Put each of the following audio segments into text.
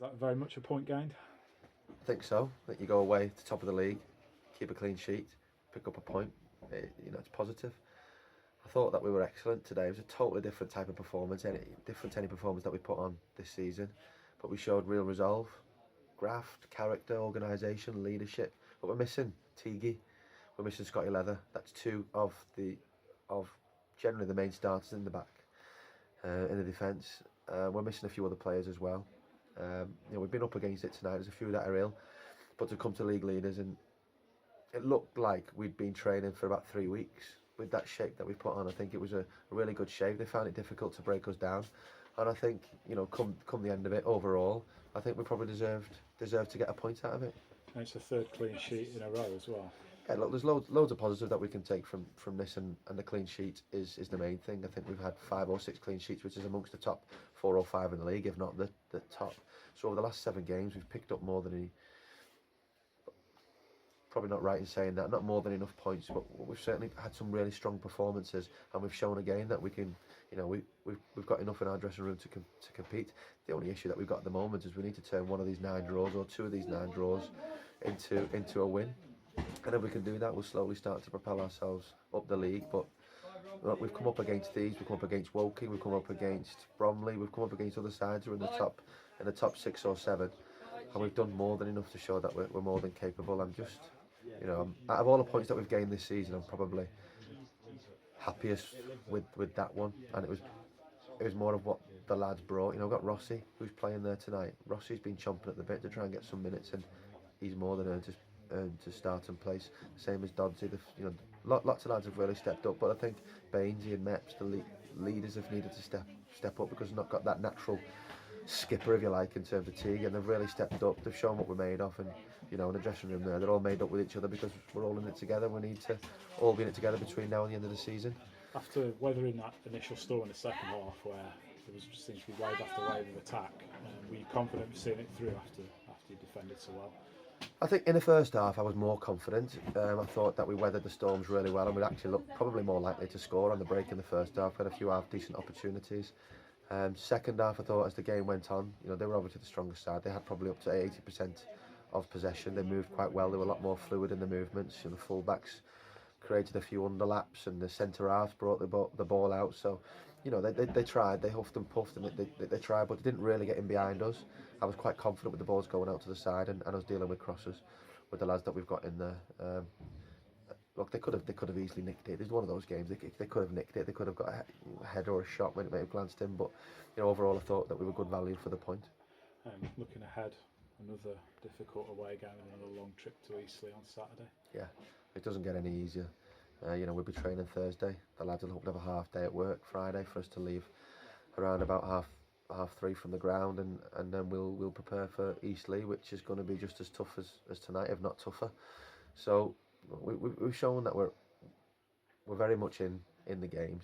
that very much a point gained? I think so. That you go away to the top of the league, keep a clean sheet, pick up a point. It's positive. I thought that we were excellent today. It was a totally different type of performance, different to any performance that we put on this season. But we showed real resolve, graft, character, organisation, leadership. But we're missing Teague. We're missing Scotty Leather. That's two of generally the main starters in the back, in the defence. We're missing a few other players as well. We've been up against it tonight. There's a few that are ill, but to come to league leaders, and it looked like we'd been training for about 3 weeks with that shape that we put on. I think it was a really good shape. They found it difficult to break us down, and I think come the end of it, overall, I think we probably deserved to get a point out of it. And it's the third clean sheet in a row as well. Yeah, look, there's loads of positives that we can take from this, and the clean sheet is the main thing. I think we've had 5 or 6 clean sheets, which is amongst the top 4 or 5 in the league, if not the top. So over the last 7 games, we've picked up more than probably not right in saying that, not more than enough points, but we've certainly had some really strong performances, and we've shown again that we can, we've got enough in our dressing room to compete. The only issue that we've got at the moment is we need to turn one of these 9 draws or 2 of these 9 draws into a win. And if we can do that, we'll slowly start to propel ourselves up the league. But look, we've come up against these, we've come up against Woking, we've come up against Bromley, we've come up against other sides who are in the top 6 or 7, and we've done more than enough to show that we're more than capable. I'm just, out of all the points that we've gained this season, I'm probably happiest with that one, and it was more of what the lads brought. I've got Rossi, who's playing there tonight. Rossi's been chomping at the bit to try and get some minutes, and he's more than earned to start and place. Same as Dodsey. Lots of lads have really stepped up, but I think Bainesy and Meps, the leaders, have needed to step up because they've not got that natural skipper, if you like, in terms of Teague, and they've really stepped up. They've shown what we're made of, and in the dressing room there, they're all made up with each other because we're all in it together. We need to all be in it together between now and the end of the season. After weathering that initial storm in the second half, where there seemed to be wave after wave of attack, were you confident of seeing it through after you defended so well? I think in the first half I was more confident. I thought that we weathered the storms really well, and we'd actually looked probably more likely to score on the break in the first half. We had a few half-decent opportunities. Second half, I thought as the game went on, they were obviously the strongest side. They had probably up to 80% of possession. They moved quite well. They were a lot more fluid in the movements. The full-backs created a few underlaps, and the centre-halves brought the ball out. So, they tried. They huffed and puffed, and they tried, but they didn't really get in behind us. I was quite confident with the balls going out to the side, and us dealing with crosses with the lads that we've got in there. Look, they could have easily nicked it. It's one of those games. They could have nicked it. They could have got a head or a shot when it may have glanced in. But overall, I thought that we were good value for the point. Looking ahead, another difficult away game and another long trip to Eastleigh on Saturday. Yeah, it doesn't get any easier. We'll be training Thursday. The lads will have a half day at work Friday for us to leave around about half 3 from the ground, and then we'll prepare for Eastleigh, which is going to be just as tough as tonight, if not tougher. So we've shown that we're very much in the games.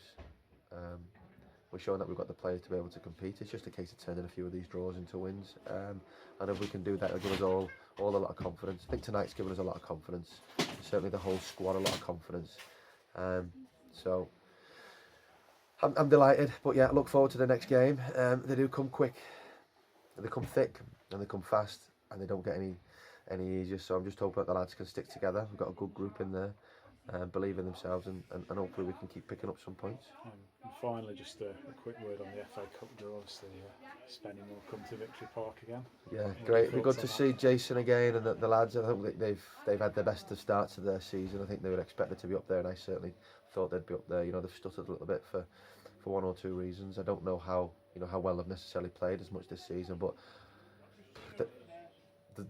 We're showing that we've got the players to be able to compete. It's just a case of turning a few of these draws into wins, and if we can do that, it'll give us all a lot of confidence. I think tonight's given us a lot of confidence. Certainly the whole squad a lot of confidence. So I'm delighted, but yeah, I look forward to the next game. They do come quick, they come thick, and they come fast, and they don't get any easier. So I'm just hoping that the lads can stick together. We've got a good group in there, believe in themselves, and hopefully we can keep picking up some points. And finally, just a quick word on the FA Cup draw. Obviously, Spenny will come to Victory Park again. Yeah, great. It'd be good to see Jason again and the lads. I think they've had the best of starts of their season. I think they were expected to be up there, and I certainly thought they'd be up there. They've stuttered a little bit for 1 or 2 reasons. I don't know how well they've necessarily played as much this season, but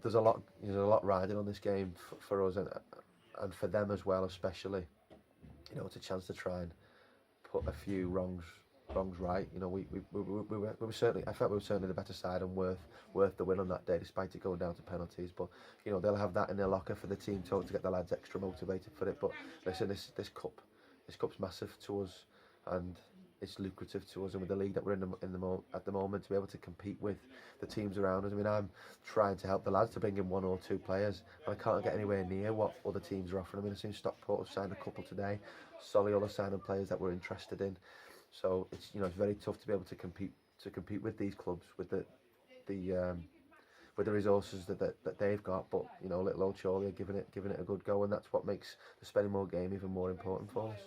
there's a lot riding on this game for us and for them as well, especially. It's a chance to try and put a few wrongs right. We were certainly, I felt we were certainly the better side and worth the win on that day, despite it going down to penalties. But they'll have that in their locker for the team talk to get the lads extra motivated for it. But listen, this cup's massive to us, and it's lucrative to us, and with the league that we're in at the moment, to be able to compete with the teams around us. I mean, I'm trying to help the lads to bring in 1 or 2 players, and I can't get anywhere near what other teams are offering. I mean, I've seen Stockport have signed a couple today. Solihull are signing players that we're interested in. So it's very tough to be able to compete with these clubs, with the with the resources that they've got. But you know, little old Chorley are giving it a good go, and that's what makes the Spennymoor game even more important for us.